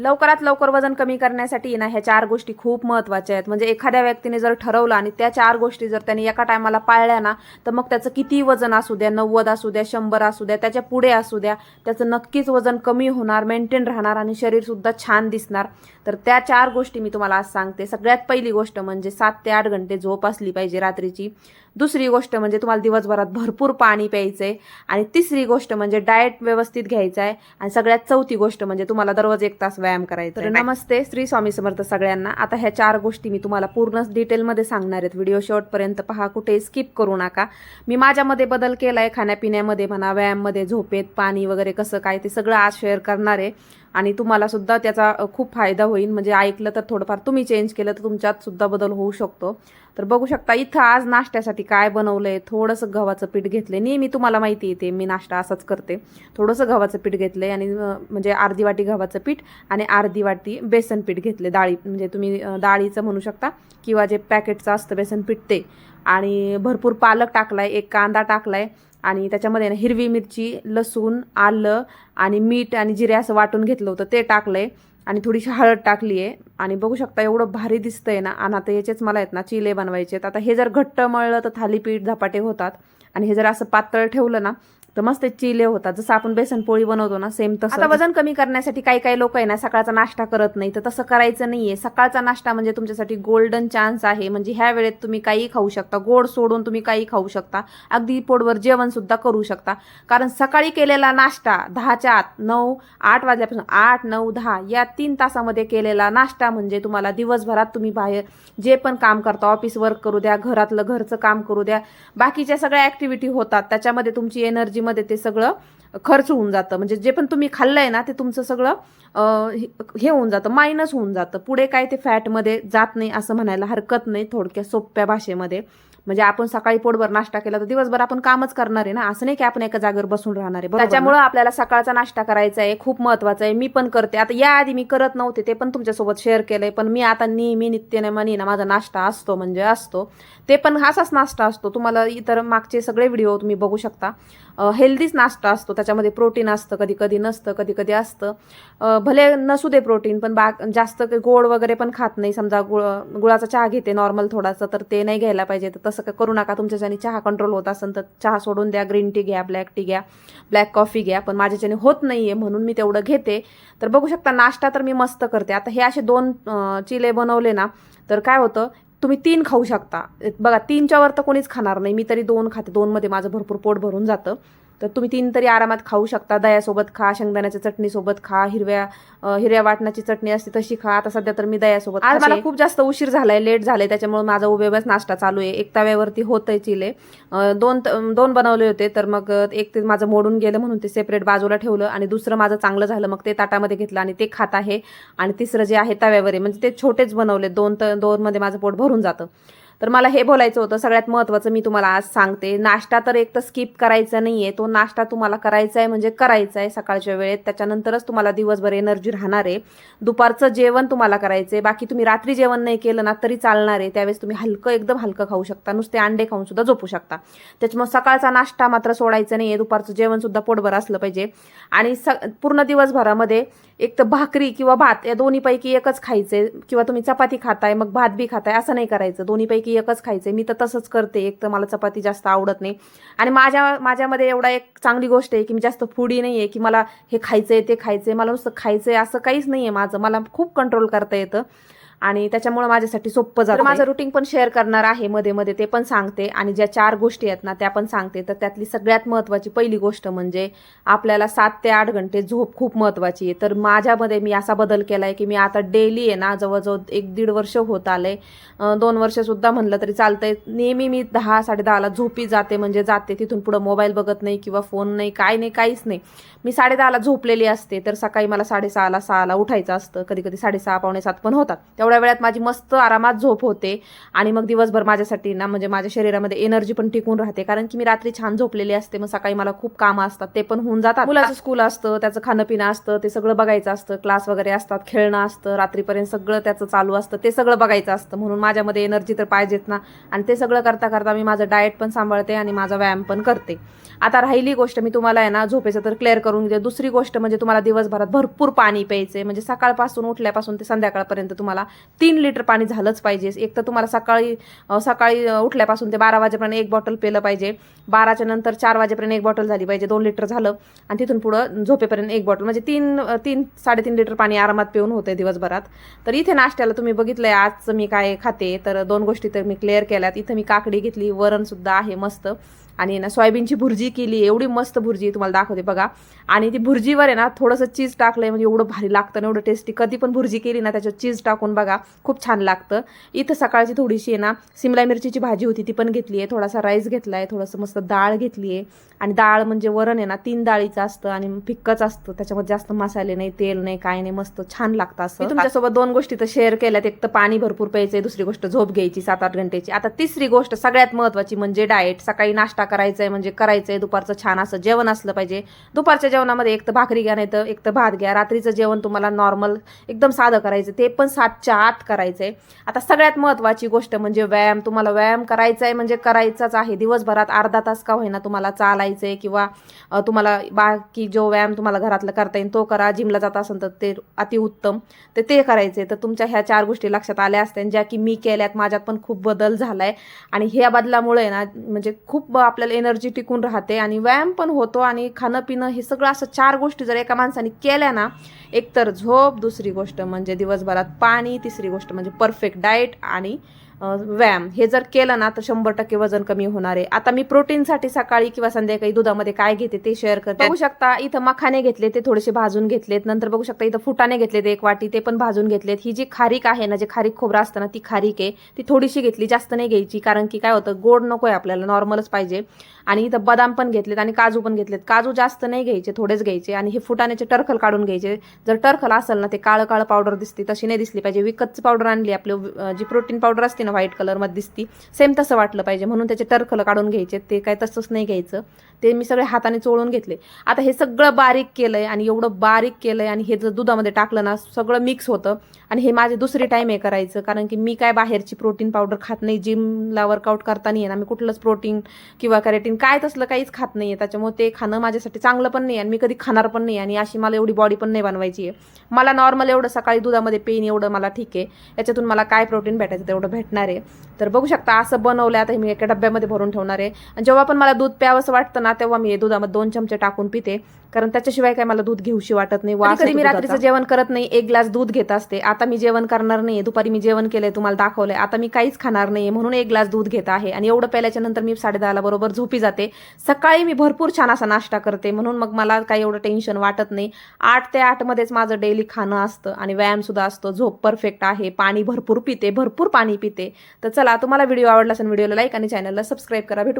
लवकरात लवकर वजन कमी करण्यासाठी ना ह्या 4 गोष्टी खूप महत्त्वाच्या आहेत. म्हणजे एखाद्या व्यक्तीने जर ठरवलं आणि त्या 4 गोष्टी जर त्याने एका टायमाला पाळल्या ना, तर मग त्याचं किती वजन असू द्या, 90 असू द्या, 100 असू द्या, त्याच्या पुढे असू द्या, त्याचं नक्कीच वजन कमी होणार, मेंटेन राहणार आणि शरीरसुद्धा छान दिसणार. तर त्या 4 गोष्टी मी तुम्हाला आज सांगते. सगळ्यात पहिली गोष्ट म्हणजे 7 ते 8 घंटे झोप असली पाहिजे रात्रीची. दुसरी गोष्ट म्हणजे तुम्हाला दिवसभरात भरपूर पाणी प्यायचंय. आणि तिसरी गोष्ट म्हणजे डाएट व्यवस्थित घ्यायचा आहे. आणि सगळ्यात चौथी गोष्ट म्हणजे तुम्हाला दररोज 1 तास व्यायाम करायचा. तर नमस्ते, श्री स्वामी समर्थ सगळ्यांना. आता ह्या 4 गोष्टी मी तुम्हाला पूर्ण डिटेलमध्ये सांगणार आहेत. व्हिडिओ शेवटपर्यंत पहा, कुठे स्किप करू नका. मी माझ्यामध्ये बदल केलाय, खाण्यापिण्यामध्ये म्हणा, व्यायाममध्ये, झोपेत, पाणी वगैरे कसं काय ते सगळं आज शेअर करणार आहे. आणि तुम्हाला सुद्धा त्याचा खूप फायदा होईल. म्हणजे ऐकलं तर थोडंफार तुम्ही चेंज केलं तर तुमच्यात सुद्धा बदल होऊ शकतो. तर बघू शकता इथं आज नाश्त्यासाठी काय बनवलंय. थोडंसं गव्हाचं पीठ घेतलंय. नेहमी तुम्हाला माहिती येते मी नाश्ता असाच करते. थोडंसं गव्हाचं पीठ घेतलंय आणि म्हणजे अर्धी वाटी गव्हाचं पीठ आणि अर्धी वाटी बेसन पीठ घेतले. डाळी म्हणजे तुम्ही डाळीचं म्हणू शकता किंवा जे पॅकेटचं असतं बेसन पीठ ते. आणि भरपूर पालक टाकलाय, 1 कांदा टाकलाय आणि त्याच्यामध्ये ना हिरवी मिरची, लसूण, आलं आणि मीठ आणि जिरे असं वाटून घेतलं होतं ते टाकलंय. आणि थोडीशी हळद टाकली आहे. आणि बघू शकता एवढं भारी दिसतंय ना. आणि आता याचेच मला आहेत ना चिले बनवायचे आहेत. आता हे जर घट्ट मळलं तर थालीपीठ धपाटे होतात आणि हे जर असं पातळ ठेवलं ना तर मस्त चिले होतात. जसं आपण बेसन पोळी बनवतो ना सेम तसं. आता वजन कमी करण्यासाठी काही लोक आहे ना सकाळचा नाश्ता करत नाही. तर तसं करायचं नाहीये. सकाळचा नाश्ता म्हणजे तुमच्यासाठी गोल्डन चान्स आहे. म्हणजे ह्या वेळेत तुम्ही काही खाऊ शकता. गोड सोडून तुम्ही काही खाऊ शकता. अगदी पोटभर जेवण सुद्धा करू शकता. कारण सकाळी केलेला नाश्ता 10च्या आत 8 वाजल्यापासून 8, 9, 10 या 3 तासामध्ये केलेला नाश्ता म्हणजे तुम्हाला दिवसभरात तुम्ही बाहेर जे पण काम करता, ऑफिस वर्क करू द्या, घरचं काम करू द्या, बाकीच्या सगळ्या ऍक्टिव्हिटी होतात त्याच्यामध्ये तुमची एनर्जी मध्ये ते सगळं खर्च होऊन जातं. म्हणजे जे पण तुम्ही खाल्लंय ना ते तुमचं सगळं हे होऊन जातं, मायनस होऊन जातं. पुढे काय ते फॅटमध्ये जात नाही असं म्हणायला हरकत नाही थोडक्या सोप्या भाषेमध्ये. म्हणजे आपण सकाळी पोटभर नाश्ता केला तर दिवसभर आपण कामच करणार आहे ना. असं नाही की आपण एका जागेवर बसून राहणार आहे. त्याच्यामुळे आपल्याला सकाळचा नाश्ता करायचा आहे, खूप महत्वाचा आहे. मी पण करते. आता याआधी मी करत नव्हते, ते पण तुमच्यासोबत शेअर केलंय. पण मी आता नेहमी नित्यनेमाने ना माझा नाश्ता असतो म्हणजे असतो. ते पण असाच नाश्ता असतो. तुम्हाला इतर मागचे सगळे व्हिडिओ तुम्ही बघू शकता. हेल्दीच नाश्ता असतो. त्याच्यामध्ये प्रोटीन असतं, कधी कधी नसतं, कधी कधी असतं. भले नसू दे प्रोटीन, पण जास्त गोड वगैरे पण खात नाही. समजा गुळाचा चहा घेते नॉर्मल थोडासा, तर ते नाही घ्यायला पाहिजे. तर तसं काय करू नका. तुमच्याच्याने चहा कंट्रोल होत असेल तर चहा सोडून द्या. ग्रीन टी घ्या, ब्लॅक टी घ्या, ब्लॅक कॉफी घ्या. पण माझ्याच्याने होत नाहीये म्हणून मी तेवढं घेते. तर बघू शकता नाश्ता तर मी मस्त करते. आता हे असे 2 चिले बनवले ना तर काय होतं, तुम्ही 3 खाऊ शकता. बघा 3च्या वर तर कोणीच खाणार नाही. मी तरी 2 खाते. 2 मध्ये माझं भरपूर पोट भरून जातं. तर तुम्ही 3 तरी आरामात खाऊ शकता. दह्यासोबत खा, शेंगदाण्याच्या चटणीसोबत खा, हिरव्या वाटणाची चटणी असते तशी खा. आता सध्या तर मी दह्यासोबत. आज मला खूप जास्त उशीर झालाय, लेट झालाय, त्याच्यामुळे माझा उभेबस नाश्ता चालू आहे. 1 तव्यावरती होतंय चिले. 2 बनवले होते तर मग 1 ते माझं मोडून गेलं म्हणून ते सेपरेट बाजूला ठेवलं आणि दुसरं माझं चांगलं झालं मग ते ताटामध्ये घेतलं आणि ते खात आहे. आणि तिसरं जे आहे तव्यावर आहे, म्हणजे ते छोटेच बनवले. 2 मध्ये माझं पोट भरून जातं. तर मला हे बोलायचं होतं. सगळ्यात महत्त्वाचं मी तुम्हाला आज सांगते, नाश्ता तर एक तर स्किप करायचा नाहीये. तो नाश्ता तुम्हाला करायचा आहे म्हणजे करायचा आहे सकाळच्या वेळेत. त्याच्यानंतरच तुम्हाला दिवसभर एनर्जी राहणार आहे. दुपारचं जेवण तुम्हाला करायचं आहे. बाकी तुम्ही रात्री जेवण नाही केलं ना तरी चालणार आहे. त्यावेळेस तुम्ही एकदम हलकं खाऊ शकता. नुसते अंडे खाऊन सुद्धा झोपू शकता. त्याच्यामुळे सकाळचा नाश्ता मात्र सोडायचा नाहीये. दुपारचं जेवण सुद्धा पोटभर असलं पाहिजे. आणि पूर्ण दिवसभरामध्ये एक तर भाकरी किंवा भात या दोन्हीपैकी एकच खायचंय. किंवा तुम्ही चपाती खाताय मग भात बी खाताय असं नाही करायचं. दोन्हीपैकी एकच खायचंय. मी तर तसंच करते. एक तर मला चपाती जास्त आवडत नाही. आणि माझ्यामध्ये एवढा एक चांगली गोष्ट आहे की मी जास्त फूडी नाहीये की मला हे खायचंय ते खायचंय. मला नुसतं खायचंय असं काहीच नाहीये माझं. मला खूप कंट्रोल करता येतं. आणि त्याच्यामुळे माझ्यासाठी सोपं जातं. माझं रुटीन पण शेअर करणार आहे मध्ये मध्ये, ते पण सांगते. आणि ज्या 4 गोष्टी आहेत ना त्या पण सांगते. तर त्यातली सगळ्यात महत्त्वाची पहिली गोष्ट म्हणजे आपल्याला 7 ते 8 घंटे झोप खूप महत्त्वाची आहे. तर माझ्यामध्ये मी असा बदल केलाय की मी आता डेली आहे ना जवळजवळ 1-1.5 वर्ष होत आलंय. 2 वर्ष सुद्धा म्हणलं तरी चालतंय. नेहमी मी 10-10:30ला झोपी जाते म्हणजे जाते. तिथून पुढे मोबाईल बघत नाही किंवा फोन नाही, काय नाही, काहीच नाही. मी 10:30ला झोपलेली असते. तर सकाळी मला 6:30ला 6ला उठायचं असतं. कधी कधी 6:30 पावणे 7 पण होतात. तेवढ्या वेळात माझी मस्त आरामात झोप होते आणि मग दिवसभर माझ्यासाठी ना म्हणजे माझ्या शरीरामध्ये एनर्जी पण टिकून राहते, कारण की मी रात्री छान झोपलेली असते. मग सकाळी मला खूप कामं असतात ते पण होऊन जातात. मुलाचं स्कूल असतं, त्याचं खाणं पिणं असतं, ते सगळं बघायचं असतं, क्लास वगैरे असतात, खेळणं असतं, रात्रीपर्यंत सगळं त्याचं चालू असतं, ते सगळं बघायचं असतं. म्हणून माझ्यामध्ये एनर्जी तर पाहिजेत ना. आणि ते सगळं करता करता मी माझं डाएट पण सांभाळते आणि माझा व्यायाम पण करते. आता राहिली गोष्ट मी तुम्हाला आहे ना झोपेचं तर क्लिअर करून देते. दुसरी गोष्ट म्हणजे तुम्हाला दिवसभरात भरपूर पाणी प्यायचंय. म्हणजे सकाळपासून उठल्यापासून ते संध्याकाळपर्यंत तुम्हाला 3 लिटर पाणी झालंच पाहिजे. एक तर तुम्हाला सकाळी उठल्यापासून ते 12 वाजेपर्यंत 1 बॉटल पिलं पाहिजे, 12च्या नंतर 4 वाजेपर्यंत 1 बॉटल झाली पाहिजे, 2 लिटर झालं, आणि तिथून पुढं झोपेपर्यंत 1 बॉटल, म्हणजे 3-3.5 लिटर पाणी आरामात पिऊन होते दिवसभरात. तर इथे नाश्त्याला तुम्ही बघितलंय आजचं मी काय खाते, तर 2 गोष्टी तर मी क्लिअर केल्यात. इथं मी काकडी घेतली, वरण सुद्धा आहे मस्त, आणि ना सोयाबीनची भुर्जी केली, एवढी मस्त भुर्जी तुम्हाला दाखवते बघा. आणि ती भुर्जीवर आहे ना थोडंसं चीज टाकलंय, म्हणजे एवढं भारी लागतं ना, एवढं टेस्टी. कधी पण भुर्जी केली ना त्याच्यात चीज टाकून बघा, खूप छान लागतं. इथं सकाळची थोडीशी आहे ना सिमला मिरचीची भाजी होती, ती पण घेतली आहे, थोडासा राईस घेतलाय, थोडंसं मस्त डाळ घेतली आहे. आणि डाळ म्हणजे वरण आहे ना 3 डाळीचं असतं आणि फिक्कच असतं, त्याच्यामध्ये जास्त मसाले नाही, तेल नाही, काय नाही, मस्त छान लागतं असं. तुमच्यासोबत 2 गोष्टी तर शेअर केल्यात, एक तर पाणी भरपूर प्यायचंय, दुसरी गोष्ट झोप घ्यायची 7-8 घंटेची. आता तिसरी गोष्ट सगळ्यात महत्त्वाची म्हणजे डाएट. सकाळी नाश्ता करायचा आहे म्हणजे करायचंय, दुपारचं छान असं जेवण असलं पाहिजे. दुपारच्या जेवणामध्ये एक तर भाकरी घ्या, नाही तर एक तर भात घ्या. रात्रीचं जेवण तुम्हाला नॉर्मल एकदम साधं करायचं, ते पण 7च्या आत करायचंय. आता सगळ्यात महत्त्वाची गोष्ट म्हणजे व्यायाम. तुम्हाला व्यायाम करायचा आहे म्हणजे करायचाच आहे. दिवसभरात अर्धा तास का होईना तुम्हाला चालायचंय, किंवा तुम्हाला बाकी जो व्यायाम तुम्हाला घरातला करता येईल तो करा. जिमला जात असेल तर ते अतिउत्तम, तर ते करायचंय. तर तुमच्या ह्या 4 गोष्टी लक्षात आल्या असत्या, ज्या की मी केल्यात, माझ्यात पण खूप बदल झालाय. आणि ह्या बदलामुळे ना म्हणजे खूप आपल्याला एनर्जी टिकून राहते आणि व्यायाम पण होतो आणि खाणं पिणं, हे सगळं असं 4 गोष्टी जर एका माणसाने केल्या ना, एक तर झोप, दुसरी गोष्ट म्हणजे दिवसभरात पाणी, तिसरी गोष्ट म्हणजे परफेक्ट डाएट आणि व्यायाम, हे जर केलं ना तर 100% वजन कमी होणार आहे. आता मी प्रोटीनसाठी सकाळी किंवा संध्याकाळी दुधामध्ये काय घेते ते शेअर करते. बघू शकता इथं मखाने घेतले, ते थोडेसे भाजून घेतलेत. नंतर बघू शकता इथं फुटाणे घेतलेत 1 वाटी, ते पण भाजून घेतलेत. ही जी खारीक आहे ना, जे खारीक खोबरं असतं ना, ती खारीक आहे, ती थोडीशी घेतली, जास्त नाही घ्यायची, कारण की काय होतं गोड नको आहे आपल्याला, नॉर्मलच पाहिजे. आणि इथं बदाम पण घेतलेत आणि काजू पण घेतलेत. काजू जास्त नाही घ्यायचे, थोडेच घ्यायचे. आणि हे फुटाण्याचे टरखल काढून घ्यायचे. जर टरखल असेल ना, ते काळं काळं पावडर दिसते, तशी नाही दिसली पाहिजे. विकतची पावडर आणली, आपली जी प्रोटीन पावडर असते ना व्हाईट कलरमध्ये दिसती, सेम तसं वाटलं पाहिजे, म्हणून त्याचे टरखल काढून घ्यायचे. ते काय तसंच नाही घ्यायचं, ते मी सगळे हाताने चोळून घेतले. आता हे सगळं बारीक केलंय आणि एवढं बारीक केलंय, आणि हे जर दुधामध्ये टाकलं ना सगळं मिक्स होतं. आणि हे माझे दुसरी टाईम आहे करायचं, कारण की मी काय बाहेरची प्रोटीन पावडर खात नाही. जिमला वर्कआउट करताना आहे ना मी कुठलंच प्रोटीन किंवा कॅरेटीन काय तसलं काहीच खात नाहीये, त्याच्यामुळे ते खाणं माझ्यासाठी चांगलं पण नाही आणि मी कधी खाणार पण नाही. आणि अशी मला एवढी बॉडी पण नाही बनवायची आहे. मला नॉर्मल एवढं सकाळी दुधामध्ये पेन एवढं मला ठीक आहे, याच्यातून मला काय प्रोटीन भेटायचं तेवढं भेटणार आहे. तर बघू शकता असं बनवलं. आता मी एका डब्यामध्ये भरून ठेवणार आहे, आणि जेव्हा पण मला दूध प्यावंसं वाटतं ना तेव्हा मी दुधामध्ये 2 चमचे टाकून पिते, कारण त्याच्याशिवाय काय मला दूध घेऊशी वाटत नाही. कधी मी रात्रीचं जेवण करत नाही, 1 ग्लास दूध घेत असते. आता मी जेवण करणार नाहीये, दुपारी मी जेवण केलंय तुम्हाला दाखवलंय, आता मी काहीच खाणार नाहीये, म्हणून 1 ग्लास दूध घेत आहे. आणि एवढं प्यायल्याच्या नंतर मी 10:30ला बरोबर झोपी जाते. सकाळी मी भरपूर छान असा नाश्ता करते, म्हणून मग मला काही एवढं टेन्शन वाटत नाही. 8 ते 8 मध्येच माझं डेली खाणं असतं आणि व्यायाम सुद्धा असतो. झोप परफेक्ट आहे, पाणी भरपूर पिते, भरपूर पाणी पिते. तर चला, तुम्हाला व्हिडिओ आवडला असेल व्हिडिओला लाईक आणि चॅनलला सबस्क्राईब करा. भेटू